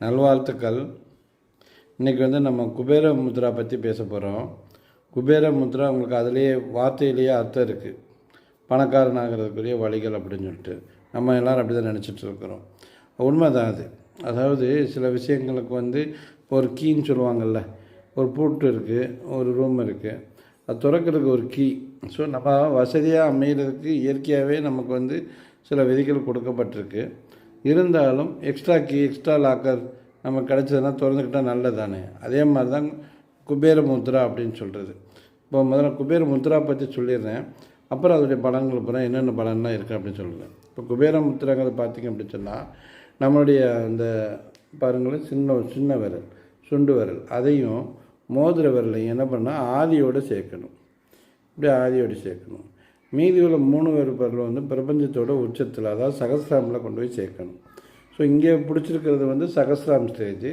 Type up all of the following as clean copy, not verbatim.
நல்வாழ்த்துக்கள். இன்றைக்கி நம்ம குபேர முத்ரா பற்றி பேச போகிறோம். குபேர முத்ரா உங்களுக்கு அதிலேயே வார்த்தையிலேயே அர்த்தம் இருக்குது, பணக்காரன் ஆகிறதுக்குரிய வழிகள் அப்படின்னு சொல்லிட்டு. நம்ம எல்லோரும் அப்படி தான் நினச்சிட்டு இருக்கிறோம். உண்மை தான் அது. அதாவது சில விஷயங்களுக்கு இப்போ ஒரு கீன்னு சொல்லுவாங்கள்ல, ஒரு பூட்டு இருக்குது, ஒரு ரூம் இருக்குது, அது திறக்கிறதுக்கு ஒரு கீ. ஸோ நம்ம வசதியாக அமைகிறதுக்கு இயற்கையாகவே நமக்கு சில விதிகள் கொடுக்கப்பட்டிருக்கு. இருந்தாலும் எக்ஸ்ட்ரா கீ, எக்ஸ்ட்ரா லாக்கர் நமக்கு கிடச்சதுன்னா திறந்துக்கிட்டால் நல்லது தானே. அதே மாதிரி தான் குபேர முத்ரா அப்படின்னு சொல்கிறது. இப்போ முதல்ல குபேர முத்ரா பற்றி சொல்லிடுறேன், அப்புறம் அதோடைய பலன்கள் அப்புறம் என்னென்ன பலன்லாம் இருக்குது அப்படின்னு சொல்லுவேன். இப்போ குபேர முத்ராங்கிறது பார்த்திங்க அப்படின்னு சொன்னால், நம்மளுடைய அந்த பாருங்களும் சின்ன விரல், சுண்டு விரல், அதையும் மோதிர விரலையும் என்ன பண்ணால் ஆதியோடு சேர்க்கணும். இப்படி ஆதியோடு சேர்க்கணும். மீதி உள்ள 3 விரல் பிரபஞ்சத்தோட உச்சத்தில், அதாவது சகஸ்ராமில் கொண்டு போய் சேர்க்கணும். ஸோ இங்கே பிடிச்சிருக்கிறது சகஸ்ராம் ஸ்டேஜ்,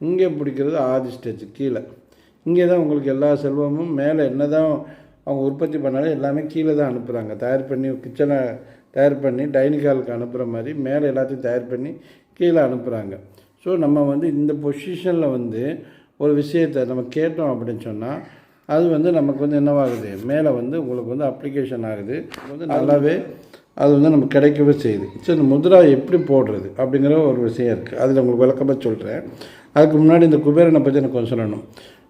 இங்கே பிடிக்கிறது ஆதி ஸ்டேஜ் கீழே. இங்கே தான் உங்களுக்கு எல்லா செல்வமும், மேலே என்ன தான் அவங்க உற்பத்தி பண்ணாலும் எல்லாமே கீழே தான் அனுப்புகிறாங்க. தயார் பண்ணி கிச்சனை தயார் பண்ணி டைனிங் ஹாலுக்கு அனுப்புகிற மாதிரி மேலே எல்லாத்தையும் தயார் பண்ணி கீழே அனுப்புகிறாங்க. ஸோ நம்ம இந்த பொசிஷனில் ஒரு விஷயத்தை நம்ம கேட்டோம் அப்படின்னு சொன்னால், அது நமக்கு என்னவாகுது, மேலே உங்களுக்கு அப்ளிகேஷன் ஆகுது, நல்லாவே அது நமக்கு கிடைக்கவே செய்யுது. சரி, இந்த முத்ரா எப்படி போடுறது அப்படிங்கிற ஒரு விஷயம் இருக்குது. அதில் உங்களுக்கு விளக்கமாக சொல்கிறேன். அதுக்கு முன்னாடி இந்த குபேரனை பற்றி எனக்கு கொஞ்சம் சொல்லணும்.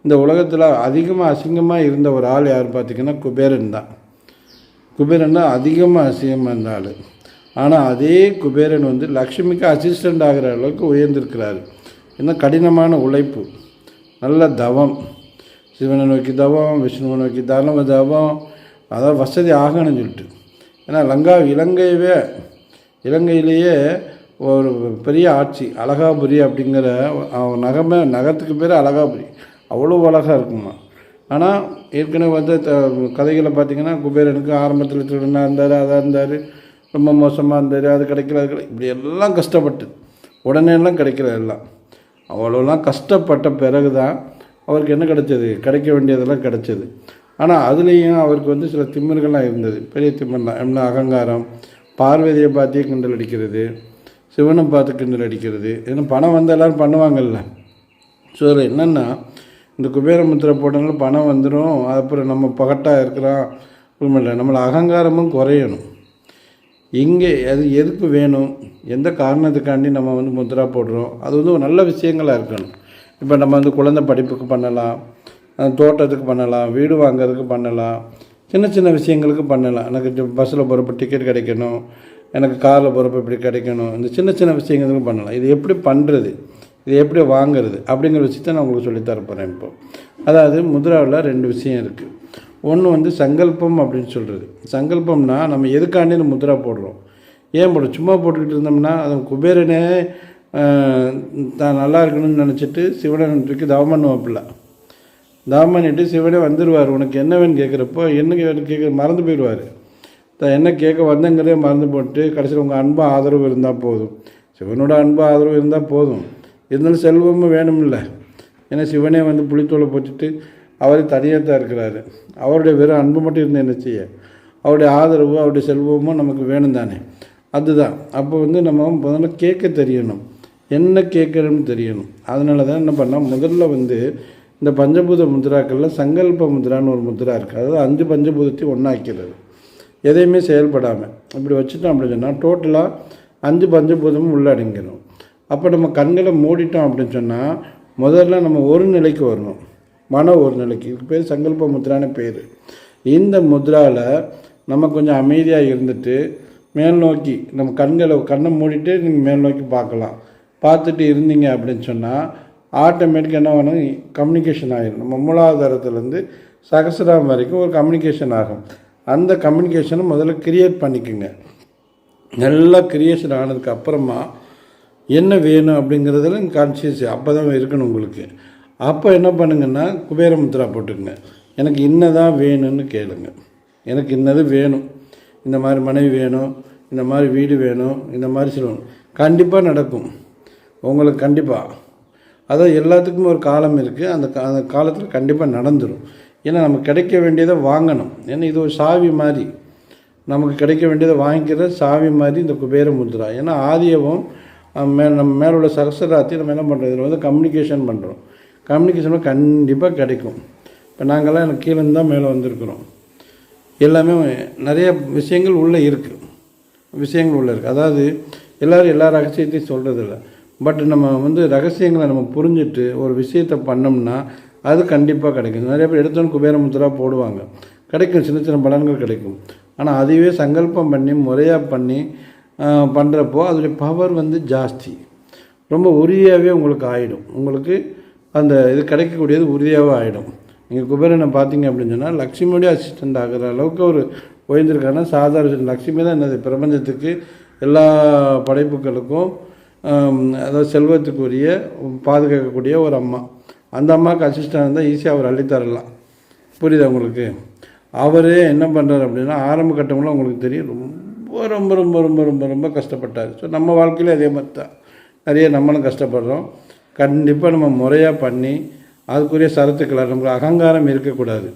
இந்த உலகத்தில் அதிகமாக அசிங்கமாக இருந்த ஒரு ஆள் யார் பார்த்திங்கன்னா குபேரன் தான். குபேரன் தான் அதிகமாக அசிங்கமாக இருந்த ஆள். ஆனால் அதே குபேரன் லக்ஷ்மிக்கு அசிஸ்டண்ட் ஆகிற அளவுக்கு உயர்ந்திருக்கிறாரு. இன்னும் கடினமான உழைப்பு, நல்ல தவம், சிவனை நோக்கி தவம், விஷ்ணுவை நோக்கி தவம், அதாவது வசதி ஆகணும்னு சொல்லிட்டு. ஏன்னா இலங்கையிலேயே ஒரு பெரிய ஆட்சி அழகாபுரி அப்படிங்கிற நகரத்துக்கு பேர் அழகாபுரி. அவ்வளோ அழகாக இருக்குமா. ஆனால் ஏற்கனவே கதைகளை பார்த்திங்கன்னா குபேரனுக்கு ஆரம்பத்தில் திருடனாக இருந்தார், அதாக இருந்தார், ரொம்ப மோசமாக இருந்தார், அது கிடைக்கல, இப்படி எல்லாம் கஷ்டப்பட்டு உடனேலாம் கிடைக்கல. எல்லாம் அவ்வளோலாம் கஷ்டப்பட்ட பிறகு தான் அவருக்கு என்ன கிடைச்சது, கிடைக்க வேண்டியதெல்லாம் கிடைச்சது. ஆனால் அதுலேயும் அவருக்கு சில திமிர்கள்லாம் இருந்தது. பெரிய திமிர்லாம் என்ன, அகங்காரம், பார்வதியை பார்த்தே கிண்டல் அடிக்கிறது, சிவனை பார்த்து கிண்டல் அடிக்கிறது. ஏன்னா பணம் எல்லோரும் பண்ணுவாங்கல்ல. ஸோ அதில் என்னென்னா, இந்த குபேர முத்திரை போட்டனால பணம் வந்துடும், அப்புறம் நம்ம பகட்டாக இருக்கிறோம் உண்மையில்லை, நம்மளை அகங்காரமும் குறையணும். இங்கே அது எதுக்கு வேணும், எந்த காரணத்துக்காண்டி நம்ம முத்திரா போடுறோம், அது ஒரு நல்ல விஷயங்களாக இருக்கணும். இப்போ நம்ம குழந்தை படிப்புக்கு பண்ணலாம், தோட்டத்துக்கு பண்ணலாம், வீடு வாங்கிறதுக்கு பண்ணலாம், சின்ன சின்ன விஷயங்களுக்கு பண்ணலாம். எனக்கு பஸ்ஸில் போகிறப்ப டிக்கெட் கிடைக்கணும், எனக்கு காரில் போகிறப்ப இப்படி கிடைக்கணும், இந்த சின்ன சின்ன விஷயங்களுக்கு பண்ணலாம். இது எப்படி பண்ணுறது, இது எப்படி வாங்கிறது அப்படிங்கிற விஷயத்தை நான் உங்களுக்கு சொல்லித்தரப்போகிறேன். இப்போ அதாவது முத்ராவில் 2 விஷயம் இருக்குது. ஒன்று சங்கல்பம் அப்படின்னு சொல்கிறது. சங்கல்பம்னா நம்ம எதுக்காண்டி இந்த முத்ரா போடுறோம், ஏன் போடுறோம். சும்மா போட்டுக்கிட்டு இருந்தோம்னா அது குபேரனே தான் நல்லா இருக்கணும்னு நினச்சிட்டு சிவனை தூக்கி தவம் பண்ணுவாப்பில்ல. தவம் பண்ணிட்டு சிவனே வந்துடுவார். உனக்கு என்ன வேணும்னு கேட்குறப்போ என்ன கேட்குற மறந்து போயிடுவார். என்ன கேட்க வந்தங்கிறதே மறந்து போட்டு கடைசியில் உங்கள் அன்பு ஆதரவு இருந்தால் போதும், சிவனோட அன்பு ஆதரவு இருந்தால் போதும். இருந்தாலும் செல்வமும் வேணும் இல்லை. ஏன்னா சிவனே புளித்தோலை போட்டுட்டு அவரே தனியாக தான் இருக்கிறாரு. அவருடைய வெறும் அன்பு மட்டும் இருந்தால் என்ன செய்ய, அவருடைய ஆதரவு, அவருடைய செல்வமும் நமக்கு வேணும் தானே. அதுதான். அப்போ நம்ம முதல்ல கேட்க தெரியணும், என்ன கேட்குறோன்னு தெரியணும். அதனால தான் என்ன பண்ணால் முதல்ல இந்த பஞ்சபூத முத்ராக்களில் சங்கல்ப முத்ரான்னு ஒரு முத்ரா இருக்குது. அதாவது 5 பஞ்சபூதத்தையும் ஒன்றாக்கிறது, எதையுமே செயல்படாமல் இப்படி வச்சுட்டோம் அப்படின்னு சொன்னால் டோட்டலாக 5 பஞ்சபூதமும் உள்ளடங்கிடும். அப்போ நம்ம கண்களை மூடிட்டோம் அப்படின்னு சொன்னால் முதல்ல நம்ம ஒரு நிலைக்கு வரணும், மன ஒரு நிலைக்கு. இதுக்கு பேர் சங்கல்ப முத்ரான பேர். இந்த முத்ராவில் நம்ம கொஞ்சம் அமைதியாக இருந்துட்டு மேல் நோக்கி நம்ம கண்ணை மூடிட்டு நீங்கள் மேல் நோக்கி பார்க்கலாம். பார்த்துட்டு இருந்தீங்க அப்படின்னு சொன்னால் ஆட்டோமேட்டிக்காக என்ன வேணும், கம்யூனிகேஷன் ஆகிடும். நம்ம மூலாதாரத்துலேருந்து சகசிராம் வரைக்கும் ஒரு கம்யூனிகேஷன் ஆகும். அந்த கம்யூனிகேஷனை முதல்ல கிரியேட் பண்ணிக்கோங்க. நல்லா கிரியேஷன் ஆனதுக்கு அப்புறமா என்ன வேணும் அப்படிங்கிறதுல கான்சியஸ் அப்போ தான் இருக்கணும் உங்களுக்கு. அப்போ என்ன பண்ணுங்கன்னா குபேர முத்ரா போட்டுக்குங்க. எனக்கு இன்னதான் வேணும்னு கேளுங்க. எனக்கு இன்னது வேணும், இந்த மாதிரி மனைவி வேணும், இந்த மாதிரி வீடு வேணும், இந்த மாதிரி சொல்லணும். கண்டிப்பாக நடக்கும் உங்களுக்கு, கண்டிப்பாக. அதான் எல்லாத்துக்குமே ஒரு காலம் இருக்குது. அந்த காலத்தில் கண்டிப்பாக நடந்துடும். ஏன்னா நமக்கு கிடைக்க வேண்டியதை வாங்கணும். ஏன்னா இது ஒரு சாவி மாதிரி, நமக்கு கிடைக்க வேண்டியதை வாங்கிக்கிற சாவி மாதிரி இந்த குபேர முத்ரா. ஏன்னா ஆதியவும் நம்ம மேலே உள்ள சரசராத்தி நம்ம என்ன பண்ணுறோம், இதில் வந்து கம்யூனிகேஷன் பண்ணுறோம். கம்யூனிகேஷன் கண்டிப்பாக கிடைக்கும். இப்போ நாங்கள்லாம் எனக்கு கீழேருந்து தான் மேலே வந்திருக்கிறோம். எல்லாமே நிறைய விஷயங்கள் உள்ளே இருக்குது, அதாவது எல்லோரும் எல்லா ரகசியத்தையும் சொல்கிறதில்ல. பட் நம்ம வந்து ரகசியங்களை நம்ம புரிஞ்சுட்டு ஒரு விஷயத்தை பண்ணோம்னா அது கண்டிப்பாக கிடைக்கும். நிறைய பேர் எடுத்தோன்னு குபேர முத்ரா போடுவாங்க, கிடைக்கும், சின்ன சின்ன பலன்கள் கிடைக்கும். ஆனால் அதுவே சங்கல்பம் பண்ணி முறையாக பண்ணி பண்ணுறப்போ அதோடைய பவர் வந்து ஜாஸ்தி, ரொம்ப உறுதியாகவே உங்களுக்கு ஆகிடும். உங்களுக்கு அந்த இது கிடைக்கக்கூடியது உறுதியாகவே ஆகிடும். நீங்கள் குபேரனை பார்த்தீங்க அப்படின்னு சொன்னால் லக்ஷ்மியோடைய அசிஸ்டண்ட் ஆகிற அளவுக்கு ஒரு உயர்ந்திருக்காருன்னா சாதாரண லக்ஷ்மி தான் என்னது பிரபஞ்சத்துக்கு எல்லா படைப்புகளுக்கும் அதாவது செல்வத்துக்குரிய பாதுகாக்கக்கூடிய ஒரு அம்மா. அந்த அம்மாவுக்கு அசிஸ்டண்ட் இருந்தால் ஈஸியாக அவர் அள்ளித்தரலாம். புரியுதா உங்களுக்கு? அவரே என்ன பண்ணுறாரு அப்படின்னா ஆரம்ப கட்டங்களும் உங்களுக்கு தெரியும், ரொம்ப ரொம்ப ரொம்ப ரொம்ப ரொம்ப ரொம்ப கஷ்டப்பட்டார். ஸோ நம்ம வாழ்க்கையில் அதே மாதிரி தான் நிறைய நம்மளும் கஷ்டப்படுறோம். கண்டிப்பாக நம்ம முறையாக பண்ணி அதுக்குரிய சரத்துக்களை, நமக்கு அகங்காரம் இருக்கக்கூடாது,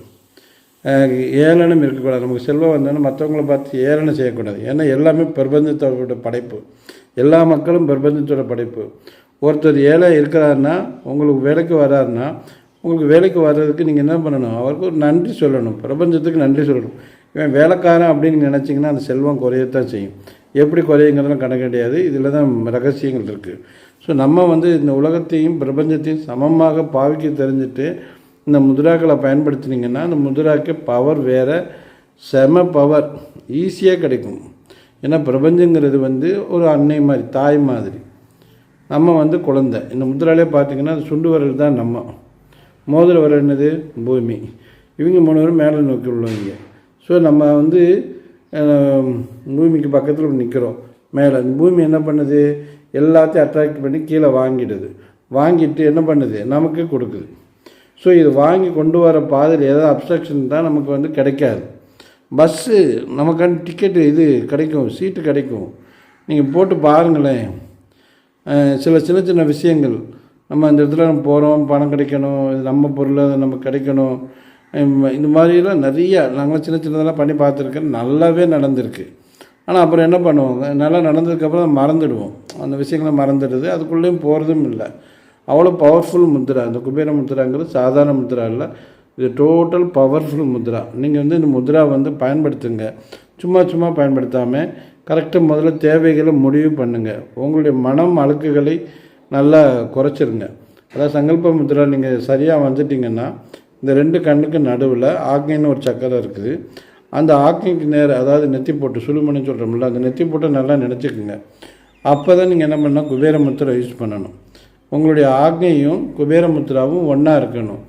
ஏளனம் இருக்கக்கூடாது. நமக்கு செல்வம் வந்தோன்னா மற்றவங்கள பார்த்து ஏளனம் செய்யக்கூடாது. ஏன்னா எல்லாமே பிரபஞ்சத்தோட படைப்பு, எல்லா மக்களும் பிரபஞ்சத்தோட படைப்பு. ஒருத்தர் ஏழை இருக்கிறாருன்னா உங்களுக்கு வேலைக்கு வர்றாருன்னா உங்களுக்கு வேலைக்கு வர்றதுக்கு நீங்கள் என்ன பண்ணணும், அவருக்கு ஒரு நன்றி சொல்லணும், பிரபஞ்சத்துக்கு நன்றி சொல்லணும். இவன் வேலைக்காரன் அப்படின்னு நினச்சிங்கன்னா அந்த செல்வம் குறையத்தான் செய்யும். எப்படி குறையுங்கிறதுலாம் கணக்கு கிடையாது. இதில் தான் ரகசியங்கள் இருக்குது. ஸோ நம்ம வந்து இந்த உலகத்தையும் பிரபஞ்சத்தையும் சமமாக பாவிக்க தெரிஞ்சுட்டு இந்த முத்ராக்களை பயன்படுத்தினீங்கன்னா அந்த முத்ராக்கு பவர் வேறு, செம பவர் ஈஸியாக கிடைக்கும். ஏன்னா பிரபஞ்சங்கிறது வந்து ஒரு அன்னை மாதிரி, தாய் மாதிரி, நம்ம வந்து குழந்தை. இந்த முத்ராலே பார்த்திங்கன்னா சுண்டு வரல் தான் நம்ம, மோதிர வரல் என்னது பூமி, இவங்க 3 பேரும் மேலே நோக்கி உள்ளவங்க. ஸோ நம்ம வந்து பூமிக்கு பக்கத்தில் நிற்கிறோம். மேலே பூமி என்ன பண்ணுது, எல்லாத்தையும் அட்ராக்ட் பண்ணி கீழே வாங்கிடுது. வாங்கிட்டு என்ன பண்ணுது, நமக்கு கொடுக்குது. ஸோ இது வாங்கி கொண்டு வர பாதையில் ஏதாவது அப்ஸ்ட்ரக்ஷன் தான் நமக்கு வந்து கிடைக்காது. பஸ்ஸு நமக்கான டிக்கெட்டு இது கிடைக்கும், சீட்டு கிடைக்கும். நீங்கள் போட்டு பாருங்களேன். சில சின்ன சின்ன விஷயங்கள், நம்ம அந்த இடத்துல நம்ம போகிறோம், பணம் கிடைக்கணும், இது நம்ம பொருள் நமக்கு கிடைக்கணும், இந்த மாதிரிலாம் நிறையா நாங்களாம் சின்ன சின்னதெல்லாம் பண்ணி பார்த்துருக்கேன், நல்லாவே நடந்திருக்கு. ஆனால் அப்புறம் என்ன பண்ணுவாங்க, நல்லா நடந்ததுக்கப்புறம் மறந்துடுவோம், அந்த விஷயங்களை மறந்துடுது, அதுக்குள்ளேயும் போகிறதும் இல்லை. அவ்வளோ பவர்ஃபுல் முத்ரா இந்த குபேர முத்ராங்கிறது சாதாரண முத்ரா இல்லை, இது டோட்டல் பவர்ஃபுல் முத்ரா. நீங்கள் வந்து இந்த முத்ரா வந்து பயன்படுத்துங்க, சும்மா சும்மா பயன்படுத்தாமல் கரெக்டாக முதல்ல தேவைகளை முடிவு பண்ணுங்கள். உங்களுடைய மனம் அழுக்குகளை நல்லா குறைச்சிருங்க. அதாவது சங்கல்ப முத்ரா நீங்கள் சரியாக வந்துட்டிங்கன்னா இந்த 2 கண்ணுக்கு நடுவில் ஆக்னின்னு ஒரு சக்கரம் இருக்குது. அந்த ஆக்னிக்கு நேரம், அதாவது நெத்தி போட்டு சுழுமணின்னு சொல்கிறோம்ல, அந்த நெத்தி போட்டு நல்லா நினச்சிக்கோங்க. அப்போ தான் நீங்கள் என்ன பண்ணால் குபேர முத்ரா யூஸ் பண்ணணும். உங்களுடைய ஆக்னியும் குபேர முத்ராவும் ஒன்றா இருக்கணும்.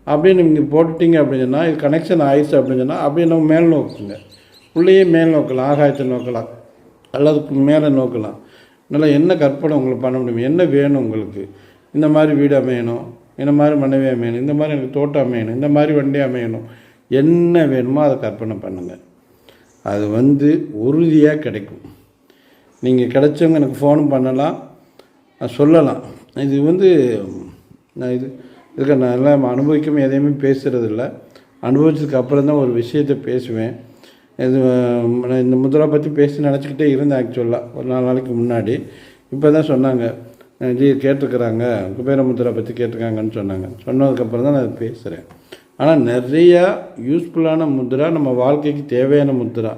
அப்படின்னு நீங்கள் போட்டுட்டீங்க அப்படின்னு சொன்னால் இது கனெக்ஷன் ஆயிடுச்சு அப்படின்னு சொன்னால் அப்படியே நம்ம மேல் நோக்குங்க. உள்ளேயே மேல் நோக்கலாம், ஆகாயத்தை நோக்கலாம், அல்லது மேலே நோக்கலாம். நல்லா என்ன கற்பனை உங்களுக்கு பண்ண முடியும், என்ன வேணும் உங்களுக்கு, இந்த மாதிரி வீடு அமையணும், இந்த மாதிரி மனைவி அமையணும், இந்த மாதிரி எனக்கு தோட்டம் அமையணும், இந்த மாதிரி வண்டி அமையணும், என்ன வேணுமோ அதை கற்பனை பண்ணுங்கள். அது வந்து உறுதியாக கிடைக்கும். நீங்கள் கிடைச்சவங்க எனக்கு ஃபோனும் பண்ணலாம், சொல்லலாம். இது வந்து நான் இதுக்கு நான் எல்லாம் அனுபவிக்காமல் எதையுமே பேசுகிறதில்ல. அனுபவிச்சதுக்கு அப்புறம் தான் ஒரு விஷயத்தை பேசுவேன். இது இந்த முத்ரா பற்றி பேசி நினச்சிக்கிட்டே இருந்தேன் ஆக்சுவலாக ஒரு 4 நாளைக்கு முன்னாடி. இப்போ தான் சொன்னாங்க, ஜி கேட்டிருக்கிறாங்க, குபேர முத்ரா பற்றி கேட்டிருக்காங்கன்னு சொன்னாங்க. சொன்னதுக்கப்புறம் தான் நான் அதை பேசுகிறேன். ஆனால் நிறையா யூஸ்ஃபுல்லான முத்ரா, நம்ம வாழ்க்கைக்கு தேவையான முத்ரா,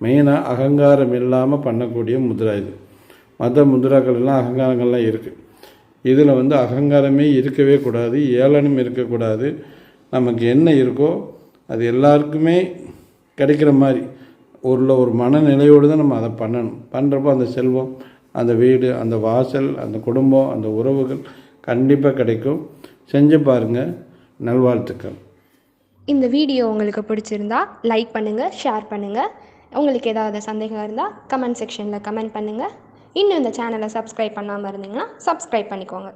மெயினாக அகங்காரம் இல்லாமல் பண்ணக்கூடிய முத்ரா இது. மற்ற முத்ராக்கள் எல்லாம் அகங்காரங்கள்லாம் இருக்குது. இதில் வந்து அகங்காரமே இருக்கவே கூடாது, ஏளனம் இருக்கக்கூடாது. நமக்கு என்ன இருக்கோ அது எல்லாருக்குமே கிடைக்கிற மாதிரி ஒரு மனநிலையோடு தான் நம்ம அதை பண்ணணும். பண்ணுறப்போ அந்த செல்வம், அந்த வீடு, அந்த வாசல், அந்த குடும்பம், அந்த உறவுகள் கண்டிப்பாக கிடைக்கும். செஞ்சு பாருங்கள். நல்வாழ்த்துக்கள். இந்த வீடியோ உங்களுக்கு பிடிச்சிருந்தா லைக் பண்ணுங்கள், ஷேர் பண்ணுங்கள். உங்களுக்கு ஏதாவது சந்தேகம் இருந்தால் கமெண்ட் செக்ஷனில் கமெண்ட் பண்ணுங்கள். இன்னும் இந்த சேனலை சப்ஸ்கிரைப் பண்ணாமல் இருந்தீங்கன்னா சப்ஸ்கிரைப் பண்ணிக்கோங்க.